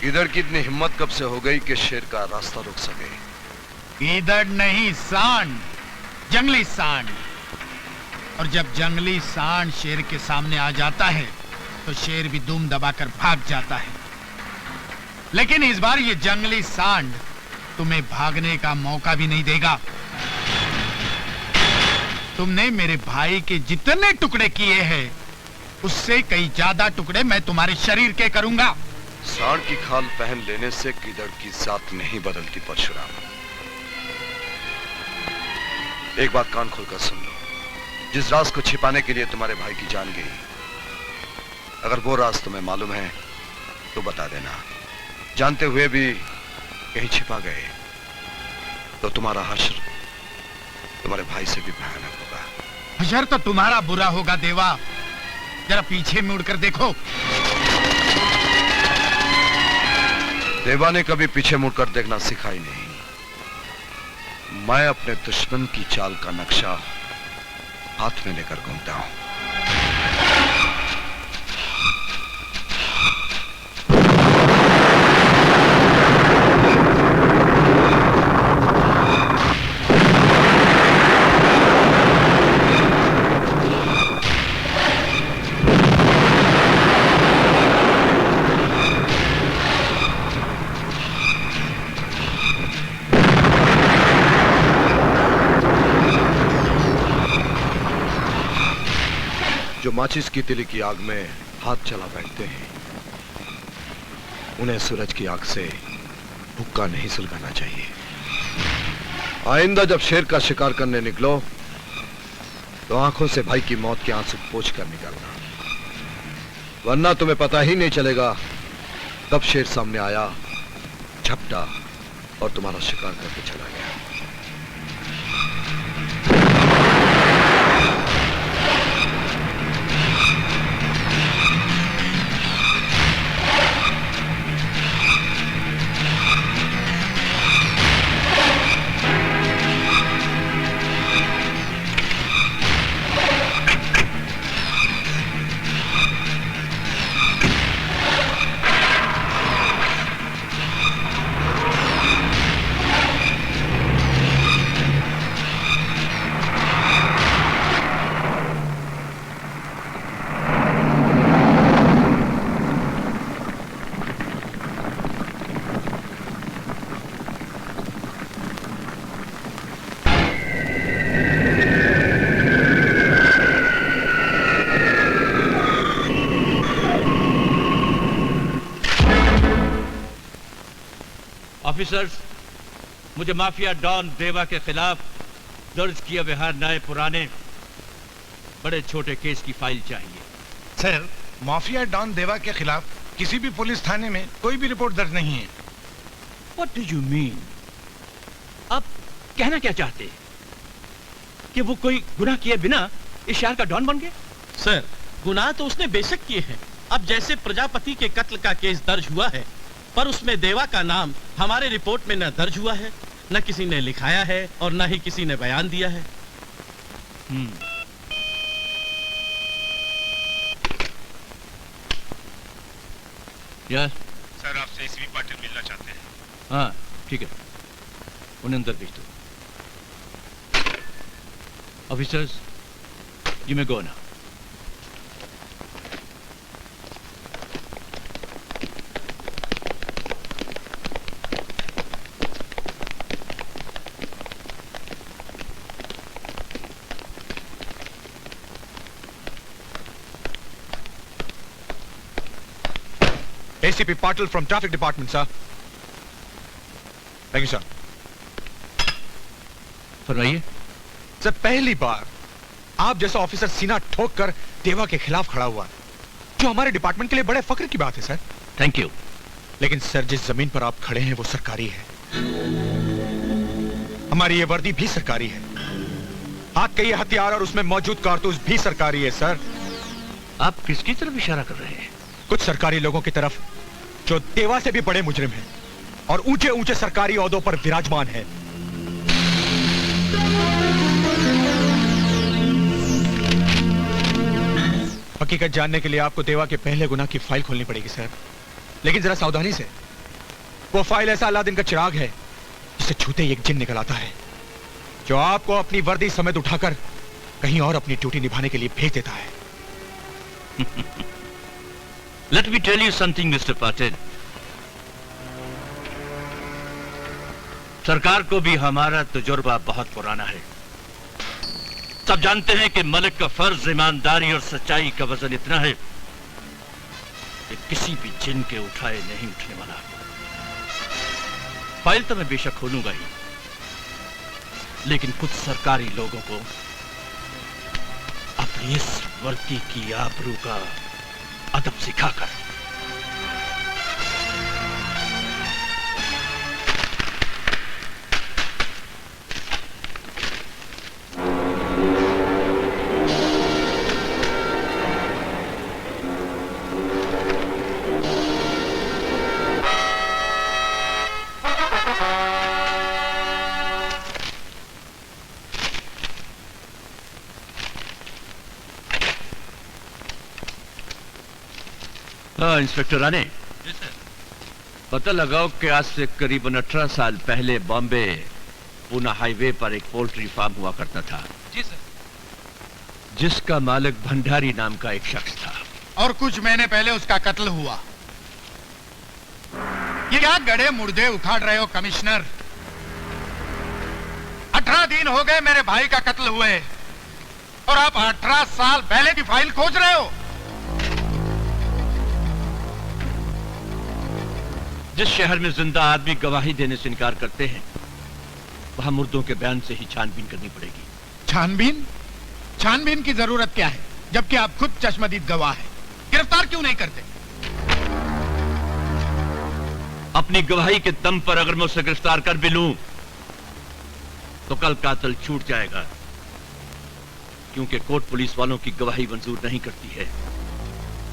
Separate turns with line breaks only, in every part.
गीदड़ की इतनी हिम्मत कब से हो गई कि शेर का रास्ता रोक सके?
गीदड़ नहीं, सांड, जंगली सांड। और जब जंगली सांड शेर के सामने आ जाता है तो शेर भी दुम दबाकर भाग जाता है। लेकिन इस बार ये जंगली सांड तुम्हें भागने का मौका भी नहीं देगा। तुमने मेरे भाई के जितने टुकड़े किए हैं उससे कई ज्यादा टुकड़े मैं तुम्हारे शरीर के करूंगा।
सांड की खाल पहन लेने से गीदड़ की जात नहीं बदलती परशुराम। एक बात कान खोलकर सुन लो। जिस राज को छिपाने के लिए तुम्हारे भाई की जान गई, अगर वो राज तुम्हें मालूम है तो बता देना। जानते हुए भी कहीं छिपा गए तो तुम्हारा हश्र तुम्हारे भाई से भी भयानक होगा।
हश्र तो तुम्हारा बुरा होगा देवा। जरा पीछे मुड़कर देखो।
देवा ने कभी पीछे मुड़कर देखना सिखा ही नहीं। मैं अपने दुश्मन की चाल का नक्शा हाथ में लेकर घूमता हूं। जो माचिस की तिली की आग में हाथ चला बैठते हैं, उन्हें सूरज की आग से भुक्का नहीं सुलगाना चाहिए। आइंदा जब शेर का शिकार करने निकलो तो आंखों से भाई की मौत के आंसू पोंछ कर निकलना, वरना तुम्हें पता ही नहीं चलेगा कब शेर सामने आया, झपटा और तुम्हारा शिकार करके चला गया।
ऑफिसर्स, मुझे माफिया डॉन देवा के खिलाफ दर्ज किए बिहार नए पुराने बड़े छोटे केस की फाइल चाहिए।
सर, माफिया डॉन देवा के खिलाफ किसी भी पुलिस थाने में कोई भी रिपोर्ट दर्ज नहीं है।
What do you mean? आप कहना क्या चाहते हैं कि वो कोई गुनाह किए बिना इस शहर का डॉन बन गए?
सर, गुनाह तो उसने बेशक किए हैं। अब जैसे प्रजापति के कत्ल का केस दर्ज हुआ है, पर उसमें देवा का नाम हमारे रिपोर्ट में न दर्ज हुआ है, न किसी ने लिखाया है और न ही किसी ने बयान दिया है।
यस
सर, आपसे एसपी पाटिल मिलना चाहते हैं।
हाँ ठीक है, उन्हें अंदर भेज दो। Officers, you may go now.
ACP Patil from Traffic Department, sir. Thank you, sir.
फरमाइए।
सर, पहली बार आप जैसा ऑफिसर सीना ठोक कर देवा के खिलाफ खड़ा हुआ, जो हमारे डिपार्टमेंट के लिए बड़े फख्र की बात है सर।
Thank you.
लेकिन सर, जिस जमीन पर आप खड़े हैं वो सरकारी है। हमारी ये वर्दी भी सरकारी है। हाथ के ये हथियार और उसमें मौजूद कारतूस भी सरकारी है सर।
आप किसकी तरफ इशारा कर रहे हैं?
कुछ सरकारी लोगों की तरफ जो देवा से भी बड़े मुजरिम हैं और ऊंचे ऊंचे सरकारी ओहदों पर विराजमान हैं। हकीकत जानने के लिए आपको देवा के पहले गुनाह की फाइल खोलनी पड़ेगी सर, लेकिन जरा सावधानी से। वो फाइल ऐसा अलादीन का चिराग है जिसे छूते ही एक जिन निकल आता है, जो आपको अपनी वर्दी समेत उठाकर कहीं और अपनी ड्यूटी निभाने के लिए भेज देता है।
Let me tell you something Mister Patil, सरकार को भी हमारा तजुर्बा बहुत पुराना है। सब जानते हैं कि मलिक का फर्ज ईमानदारी और सच्चाई का वजन इतना है कि किसी भी जिन के उठाए नहीं उठने वाला। फाइल तो मैं बेशक खोलूंगा ही, लेकिन कुछ सरकारी लोगों को अपनी इस वर्दी की आबरू का अदब सिखाकर इंस्पेक्टर राणे, पता लगाओ कि आज से करीबन 18 साल पहले बॉम्बे पूना हाईवे पर एक पोल्ट्री फार्म हुआ करता था।
जी सर।
जिसका मालिक भंडारी नाम का एक शख्स था।
और कुछ महीने पहले उसका कत्ल हुआ। ये क्या गड़े मुर्दे उखाड़ रहे हो कमिश्नर? 18 दिन हो गए मेरे भाई का कत्ल हुए और आप 18 साल पहले की फाइल खोज रहे हो।
जिस शहर में जिंदा आदमी गवाही देने से इनकार करते हैं, वहां मुर्दों के बयान से ही छानबीन करनी पड़ेगी।
छानबीन? छानबीन की जरूरत क्या है, जबकि आप खुद चश्मदीद गवाह हैं? गिरफ्तार क्यों नहीं करते?
अपनी गवाही के दम पर अगर मैं उसे गिरफ्तार कर भी लूं, तो कल कातिल छूट जाएगा, क्योंकि कोर्ट पुलिस वालों की गवाही मंजूर नहीं करती है।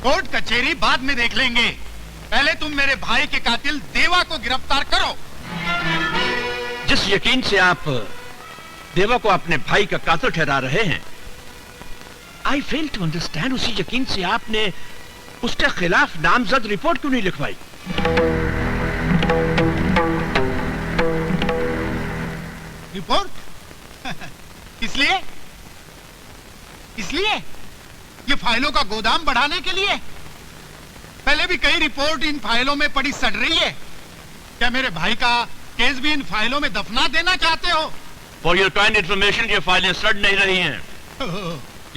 कोर्ट कचहरी बाद में देख लेंगे, पहले तुम मेरे भाई के कातिल देवा को गिरफ्तार करो।
जिस यकीन से आप देवा को अपने भाई का कातिल ठहरा रहे हैं, आई फेल टू अंडरस्टैंड। उसी यकीन से आपने उसके खिलाफ नामजद रिपोर्ट क्यों नहीं लिखवाई?
रिपोर्ट? इसलिए ये फाइलों का गोदाम बढ़ाने के लिए? पहले भी कई रिपोर्ट इन फाइलों में पड़ी सड़ रही है। क्या मेरे भाई का केस भी इन फाइलों में दफना देना चाहते हो?
फॉर योर काइंड इंफॉर्मेशन, ये फाइलें सड़ नहीं रही हैं।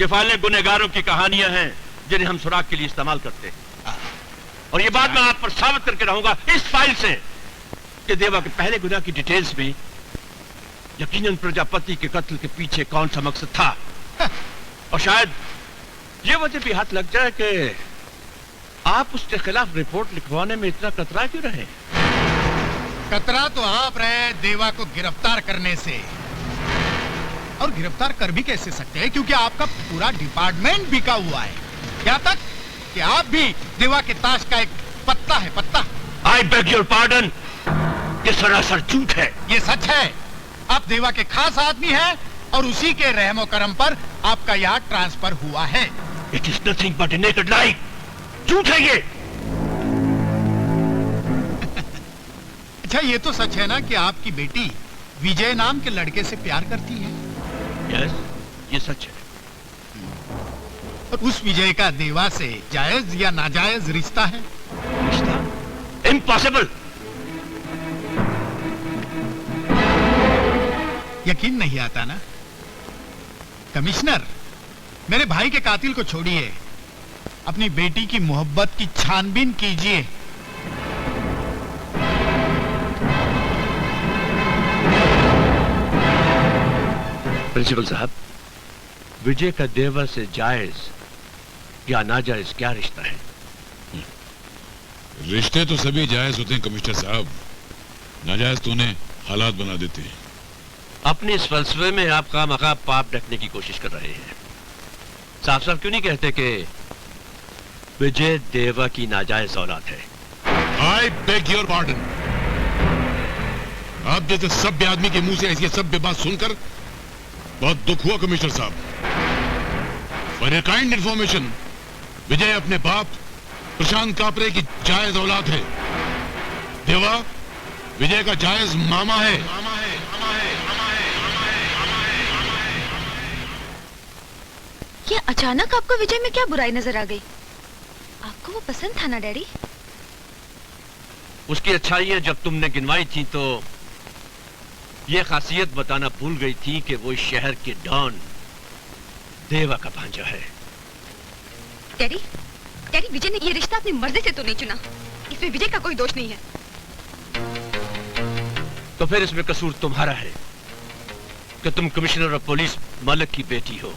ये फाइलें गुनहगारों की कहानियां हैं जिन्हें हम सुराग के लिए इस्तेमाल करते हैं। और ये बात मैं आप पर साबित करके रहूंगा इस फाइल से कि देवा के पहले गुनाह की डिटेल्स में यकीनन प्रजापति के कत्ल के पीछे कौन सा मकसद था। और शायद ये वजह भी हाथ लग जाए कि आप उसके खिलाफ रिपोर्ट लिखवाने में इतना कतरा क्यों रहे?
कतरा तो आप रहे देवा को गिरफ्तार करने से, और गिरफ्तार कर भी कैसे सकते हैं, क्योंकि आपका पूरा डिपार्टमेंट बिका हुआ है। क्या तक कि आप भी देवा के ताश का एक पत्ता है, पत्ता।
आई बेग योर पार्डन, ये सरासर झूठ है।
ये सच है। आप देवा के खास आदमी हैं और उसी के रहमो करम पर आपका यहाँ ट्रांसफर हुआ है।
It is nothing but a naked lie. झूठ है ये।
अच्छा, ये तो सच है ना कि आपकी बेटी विजय नाम के लड़के से प्यार करती है?
यस, ये सच है।
और उस विजय का देवा से जायज या नाजायज रिश्ता है?
रिश्ता? इम्पॉसिबल।
यकीन नहीं आता ना? कमिश्नर, मेरे भाई के कातिल को छोड़िए, अपनी बेटी की मोहब्बत की छानबीन कीजिए।
प्रिंसिपल साहब, विजय का देवा से जायज या नाजायज क्या रिश्ता है?
रिश्ते तो सभी जायज होते हैं कमिश्नर साहब, नाजायज तो उन्हें हालात बना देते हैं।
अपने इस फलसफे में आप खामखा पाप ढकने की कोशिश कर रहे हैं। साफ साफ क्यों नहीं कहते कि विजय देवा की नाजायज औलाद है?
I beg your pardon. आप जैसे सभ्य आदमी के मुंह से ऐसी सभ्य बात सुनकर बहुत दुख हुआ कमिश्नर साहब। फॉर ए काइंड इंफॉर्मेशन, विजय अपने बाप प्रशांत कापरे की जायज औलाद है। देवा विजय का जायज मामा है।
ये अचानक आपको विजय में क्या बुराई नजर आ गई? आपको वो पसंद था ना डैडी?
उसकी अच्छाइयां जब तुमने गिनवाई थी तो ये खासियत बताना भूल गई थी कि वो इस शहर के डॉन देवा का भांजा है।
डैडी, डैडी विजय ने ये रिश्ता अपनी मर्जी से तो नहीं चुना। इसमें विजय का कोई दोष नहीं है।
तो फिर इसमें कसूर तुम्हारा है कि तुम कमिश्नर ऑफ पुलिस मलिक की बेटी हो,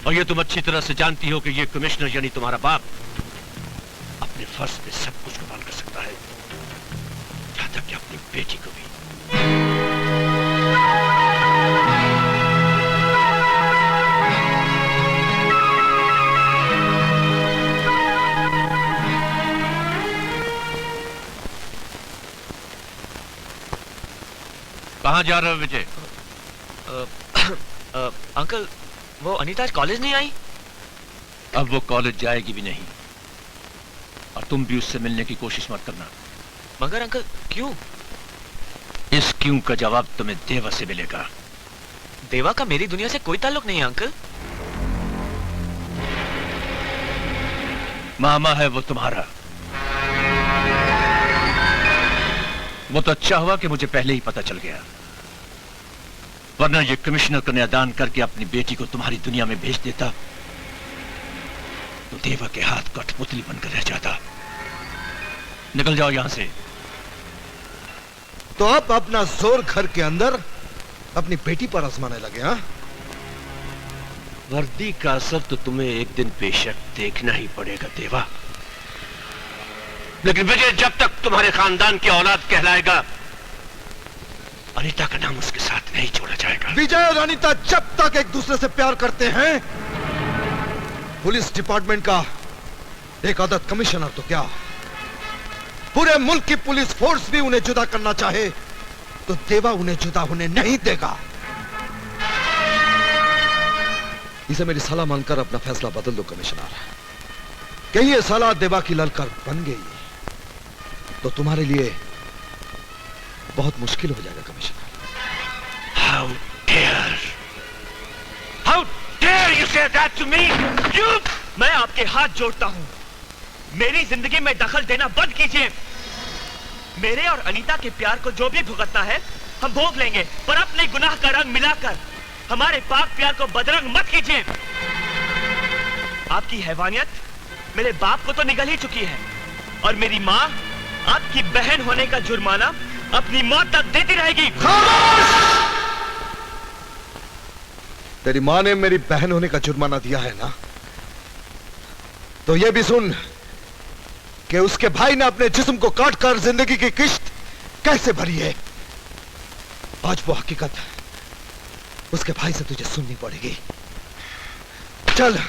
और ये तुम अच्छी तरह से जानती हो कि ये कमिश्नर यानी तुम्हारा बाप अपने फर्ज पे सब कुछ कमाल कर सकता है, यहां तक कि अपनी बेटी को भी। कहां जा रहे हो विजय?
अंकल, वो अनीता आज कॉलेज नहीं आई?
अब वो कॉलेज जाएगी भी नहीं, और तुम भी उससे मिलने की कोशिश मत करना।
मगर अंकल क्यों?
इस क्यों का जवाब तुम्हें देवा से मिलेगा।
देवा का मेरी दुनिया से कोई ताल्लुक नहीं है अंकल।
मामा है वो तुम्हारा। वो तो अच्छा हुआ कि मुझे पहले ही पता चल गया, वरना ये कमिश्नर कन्यादान करके अपनी बेटी को तुम्हारी दुनिया में भेज देता तो देवा के हाथ कठपुतली बनकर रह जाता। निकल जाओ यहां से।
तो आप अपना जोर घर के अंदर अपनी बेटी पर आजमाने लगे? हाँ,
वर्दी का असर तो तुम्हें एक दिन बेशक देखना ही पड़ेगा देवा, लेकिन विजय जब तक तुम्हारे खानदान की औलाद कहलाएगा, अनीता का नाम उसके साथ नहीं जोड़ा जाएगा।
विजय और अनीता जब तक एक दूसरे से प्यार करते हैं, पुलिस डिपार्टमेंट का एक आदत कमिश्नर तो क्या, पूरे मुल्क की पुलिस फोर्स भी उन्हें जुदा करना चाहे तो देवा उन्हें जुदा होने नहीं देगा। इसे मेरी सलाह मानकर अपना फैसला बदल दो कमिश्नर। कहीं ये सलाह देवा की ललकार बन गई तो तुम्हारे लिए बहुत मुश्किल हो जाएगा commissioner.
How dare you say that to me? You!
मैं आपके हाथ जोड़ता हूँ, मेरी जिंदगी में दखल देना बंद कीजिए। मेरे और अनीता के प्यार को जो भी भुगतना है हम भोग लेंगे, पर अपने गुनाह का रंग मिलाकर हमारे पाक प्यार को बदरंग मत कीजिए। आपकी हैवानियत मेरे बाप को तो निगल ही चुकी है, और मेरी माँ आपकी बहन होने का जुर्माना अपनी मौत तक देती रहेगी।
तेरी माँ ने मेरी बहन होने का जुर्माना दिया है ना, तो यह भी सुन कि उसके भाई ने अपने जिस्म को काटकर जिंदगी की किश्त कैसे भरी है। आज वो हकीकत उसके भाई से तुझे सुननी पड़ेगी। चल।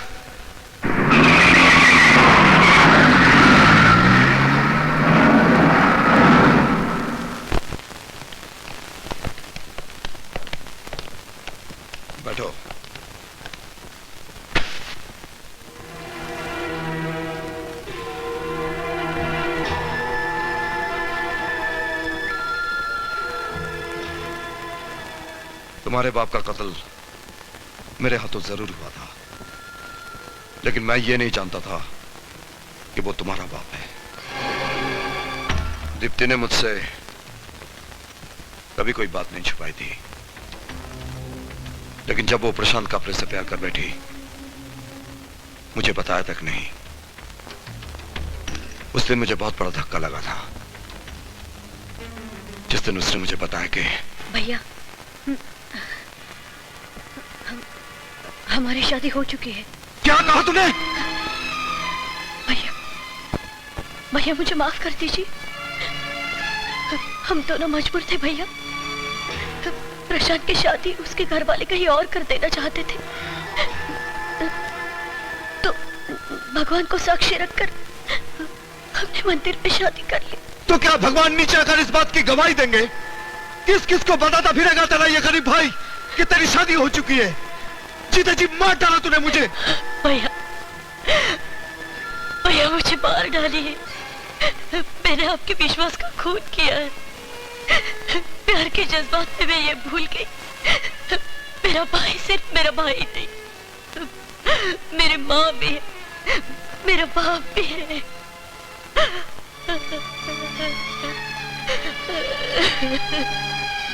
बैठो। तुम्हारे बाप का कत्ल मेरे हाथों जरूर हुआ था, लेकिन मैं ये नहीं जानता था कि वो तुम्हारा बाप है। दीप्ति ने मुझसे कभी कोई बात नहीं छुपाई थी, लेकिन जब वो प्रशांत काफले से प्यार कर बैठी, मुझे बताया तक नहीं। उस दिन मुझे बहुत बड़ा धक्का लगा था, जिस दिन उसने मुझे बताया कि
भैया हमारी शादी हो चुकी है।
क्या कहा तूने?
भैया, भैया मुझे माफ कर दीजिए। हम दोनों मजबूर थे भैया। प्रशांत की शादी उसके घर वाले कहीं और कर देना चाहते थे, तो भगवान को साक्षी रखकर हमने मंदिर में शादी कर ली।
तो क्या भगवान नीचे आकर इस बात की गवाही देंगे? किस किस को बताता फिरेगा तेरा ये गरीब भाई कि तेरी शादी हो चुकी है? जीते जी मार डाला तूने मुझे।
भैया, भैया मुझे मार डालिए।
मैंने आपके विश्वास का खून किया है। प्यार के जज्बात में मैं ये भूल गई, मेरा भाई सिर्फ मेरा भाई नहीं, मेरी माँ भी है, मेरा बाप भी है।